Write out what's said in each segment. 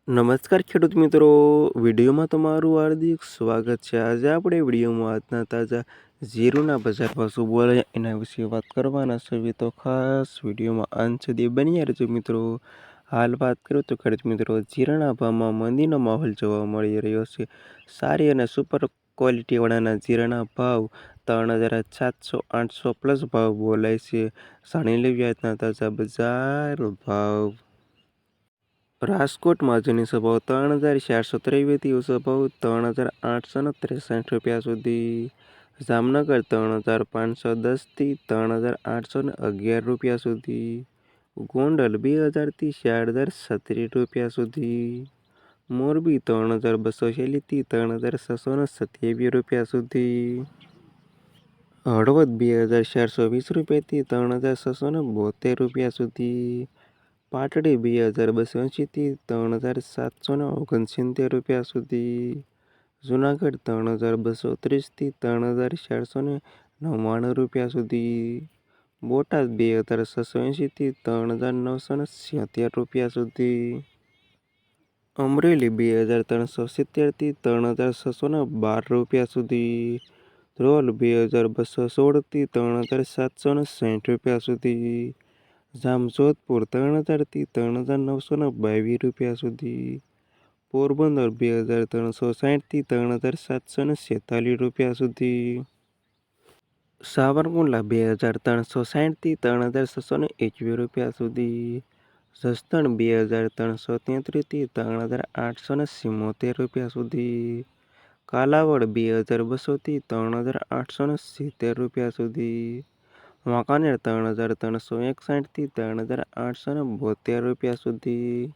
નમસ્કાર ખેડૂત મિત્રો, વિડીયોમાં તમારું હાર્દિક સ્વાગત છે. આજે આપણે વિડીયોમાં આજના તાજા જીરુના બજાર ભાવ શું બોલે એના વિશે વાત કરવાના છે. તો ખાસ વિડીયોમાં અંત સુધી બન્યા રહેજો મિત્રો. હાલ વાત કરું તો ખેડૂત મિત્રો, જીરાના ભાવમાં મંદીનો માહોલ જોવા મળી રહ્યો છે. સારી અને સુપર ક્વોલિટીવાળાના જીરાના ભાવ 3,700-800 પ્લસ ભાવ બોલાય છે. જાણી લેવી આજના તાજા બજાર ભાવ. રાજકોટમાં જેની ભાવ 3,423થી ઊંચો ભાવ 3,863 સુધી. જામનગર 3,510થી 3,811 સુધી. ગોંડલ 2,000થી 4,037 સુધી. મોરબી 3,246થી 3,627 સુધી. હળવદ 2,420થી 3,672 સુધી. પાટડી 2,280થી 3,769 સુધી. જુનાગઢ 3,230થી 3,499 સુધી. બોટાદ 2,680થી 3,976 સુધી. અમરેલી 2,370થી 3,612 સુધી. ધ્રોલ 2,216થી 3,760 સુધી. જામજોધપુર 3,000થી 3,922 સુધી. પોરબંદર 2,360થી 3,746 સુધી. સાવરકુંડલા 2,360થી 3,621 સુધી. જસદણ 2,333થી 3,874 સુધી. કાલાવડ 2,200થી 3,870 સુધી. વાંકાનેર 3,361થી 3,872 સુધી.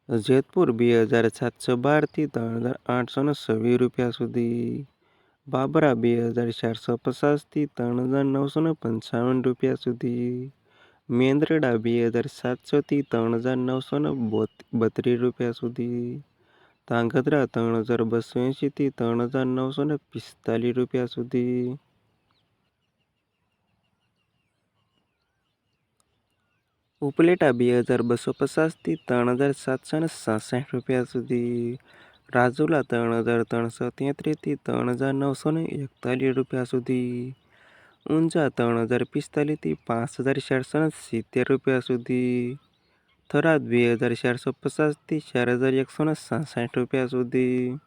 જેતપુર 2,712થી 3,826 સુધી. બાબરા 2,450થી 3,955 સુધી. મેંદરડા 2,700થી 3,932 સુધી. ધાંગધ્રા 3,280થી 3,945 સુધી. ઉપલેટા 2,250થી 3,766 સુધી. રાજુલા 3,333થી 3,941 સુધી. ઊંઝા 3,045થી 5,470 સુધી. થરાદ 2,450થી 4,167 સુધી.